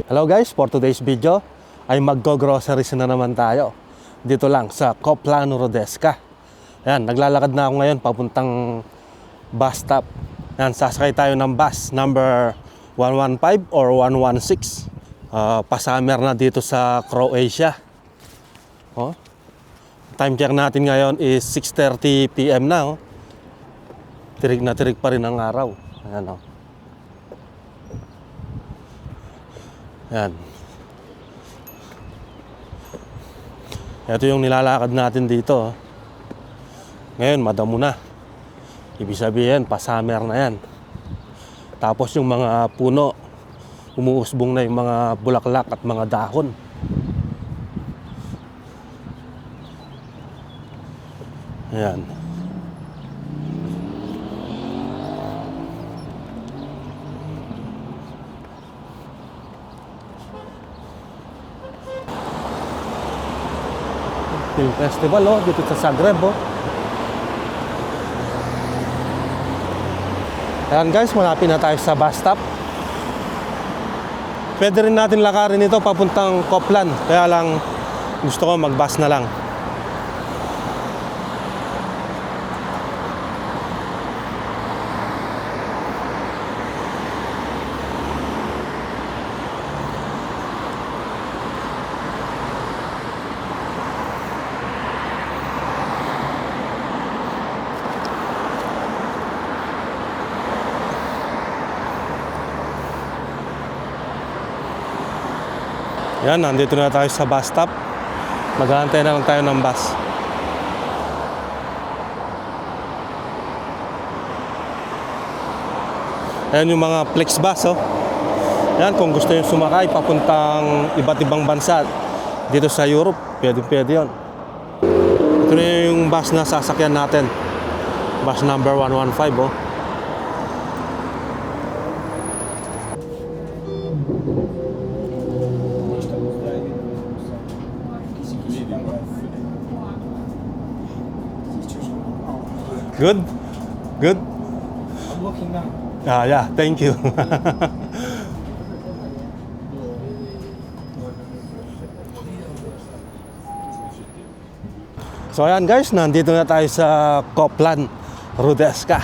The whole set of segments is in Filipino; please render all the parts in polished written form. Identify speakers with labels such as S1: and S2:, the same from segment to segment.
S1: Hello guys, for today's video ay maggo-groceries na naman tayo dito lang sa Coplano Rodesca. Ayan, naglalakad na ako ngayon papuntang bus stop. Ayan, sasakay tayo ng bus number 115 or 116. Pa-summer na dito sa Croatia. Oh. Time check natin ngayon is 6:30 PM na. Tirig na tirig pa rin ang araw. Ayan, oh. Yan. Ito yung nilalakad natin dito. Ngayon, madamo na. Ibig sabihin, pa-summer na yan. Tapos yung mga puno, umuusbong na yung mga bulaklak at mga dahon. Ayan. Film festival dito sa Zagreb. Ayan guys, malapit na tayo sa bus stop. Pwede rin natin lakarin ito papuntang Coplan, kaya lang gusto ko mag-bus na lang. Yan, nandito na tayo sa bus stop. Maghahantay na lang tayo ng bus. Ayan yung mga flex bus. Yan, kung gusto nyo sumakay papuntang iba't ibang bansa dito sa Europe, pwede yun. Ito na yung bus na sasakyan natin. Bus number 115. Good? Good?
S2: I'm looking now.
S1: Yeah, thank you. So ayan guys, nandito na tayo sa Coplan Rodesca.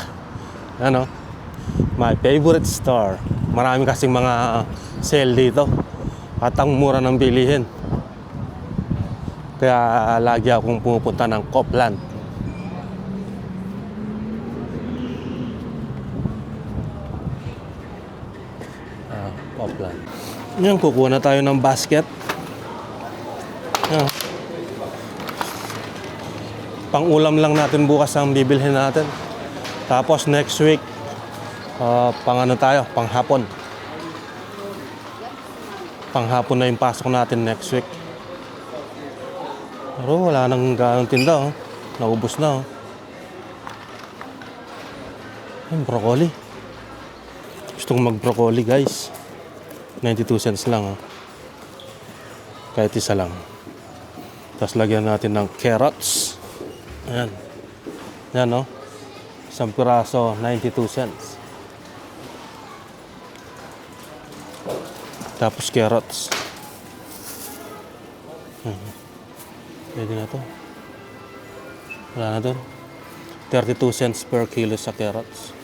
S1: Ano? My favorite store. Marami kasing mga sale dito. At ang mura ng bilihin. Kaya lagi akong pumupunta ng Coplan. Coplan. Yan, kukuha na tayo ng basket. Yan. Pang-ulam lang natin bukas ang bibilhin natin. Tapos next week, panghapon. Panghapon na yung pasok natin next week. Pero wala nang ganong tinda. Naubos na. Yung broccoli. Gusto kong mag-broccoli guys. 92 cents lang. Kahit isa lang. Tapos lagyan natin ng carrots. Ayan. Ayan isang piraso, 92 cents. Tapos carrots. Pwede na to. Wala na doon. 32 cents per kilo sa carrots.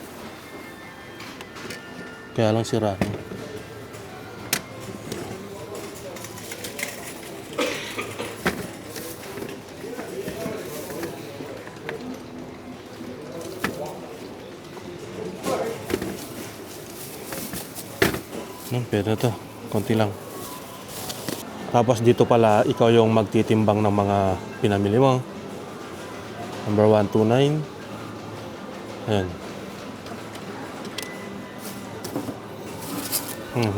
S1: Kaya lang sira. Pwede na to. Konti lang. Tapos dito pala, ikaw yung magtitimbang ng mga pinamili mo. Number 129. Ayan.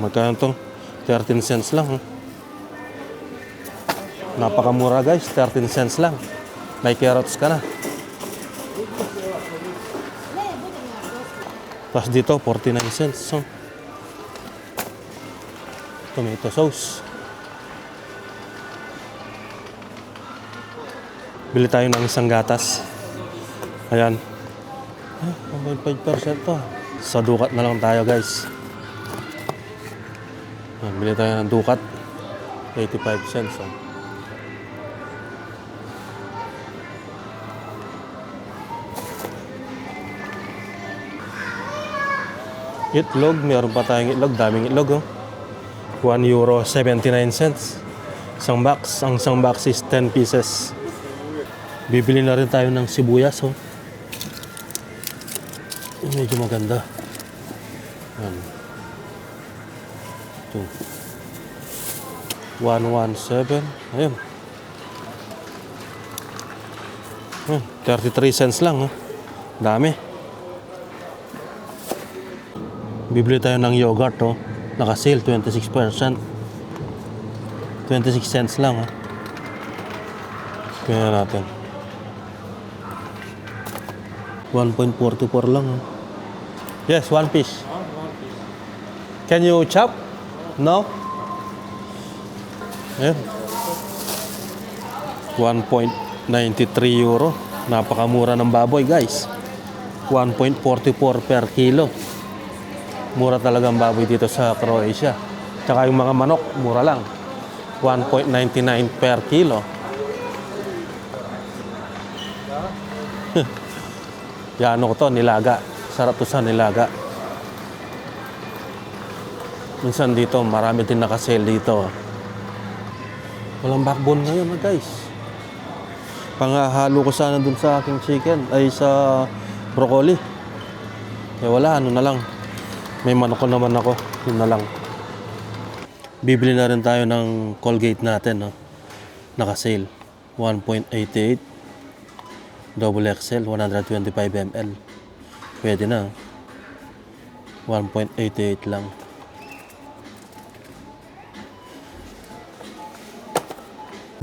S1: Magkano to? 13 cents lang. Napakamura guys. 13 cents lang. May carrots ka na. Tapos dito, 49 cents. Tomato sauce. Bili tayo ng isang gatas. Ayan. 1.5% to. Sa dukat na lang tayo guys. Bili tayo ng Ducat. 85 cents. Oh. Itlog, meron pa tayong itlog, daming itlog. Oh. 1 euro 79 cents. Isang box, ang isang box is 10 pieces. Bibili na rin tayo ng sibuyas. Oh. Medyo maganda. 1, 2, 117. Ayun. 33 cents lang. Oh. Dami. Bibili tayo ng yogurt. Oh. Naka-sale, 26%. 26 cents lang. Oh. Kaya natin. 1.44 lang. Oh. Yes, one piece. Can you chop? No? Ayan. 1.93 euro. Napakamura ng baboy, guys. 1.44 per kilo. Mura talaga ang baboy dito sa Croatia. Tsaka yung mga manok, mura lang. 1.99 per kilo. Yan ko to, nilaga. Sarap to sa nilaga. Minsan dito, marami din nakasale dito. Walang backbone ngayon, guys. Panghahalo ko sana dun sa aking chicken, ay sa broccoli. Eh wala, ano na lang. May manok ko naman ako, yun na lang. Bibili na rin tayo ng Colgate natin, no? Naka-sale. 1.88. Double XL, 125 ml. Pwede na. 1.88 lang.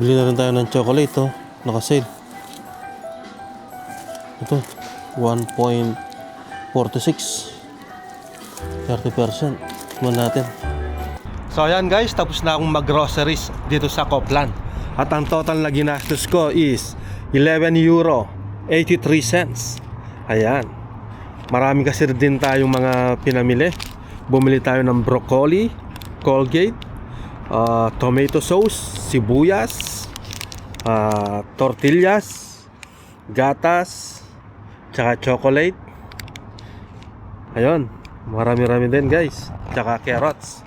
S1: Bili na rin tayo ng chocolate, oh. Naka-sale. Ito, 1.46. 30%. Tignan natin. So ayan guys, tapos na akong mag-groceries dito sa Copland. At ang total na ginastos ko is 11 euro 83 cents. Ayan. Marami kasi din tayong mga pinamili. Bumili tayo ng broccoli, Colgate, tomato sauce, sibuyas, tortillas, gatas, tsaka chocolate. Ayun. Marami-rami din guys. Tsaka carrots.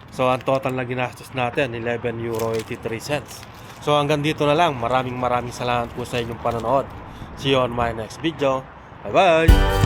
S1: So ang total na ginastos natin 11 euro 83 cents. So hanggang dito na lang. Maraming salamat po sa inyong panonood. See you on my next video. Bye bye.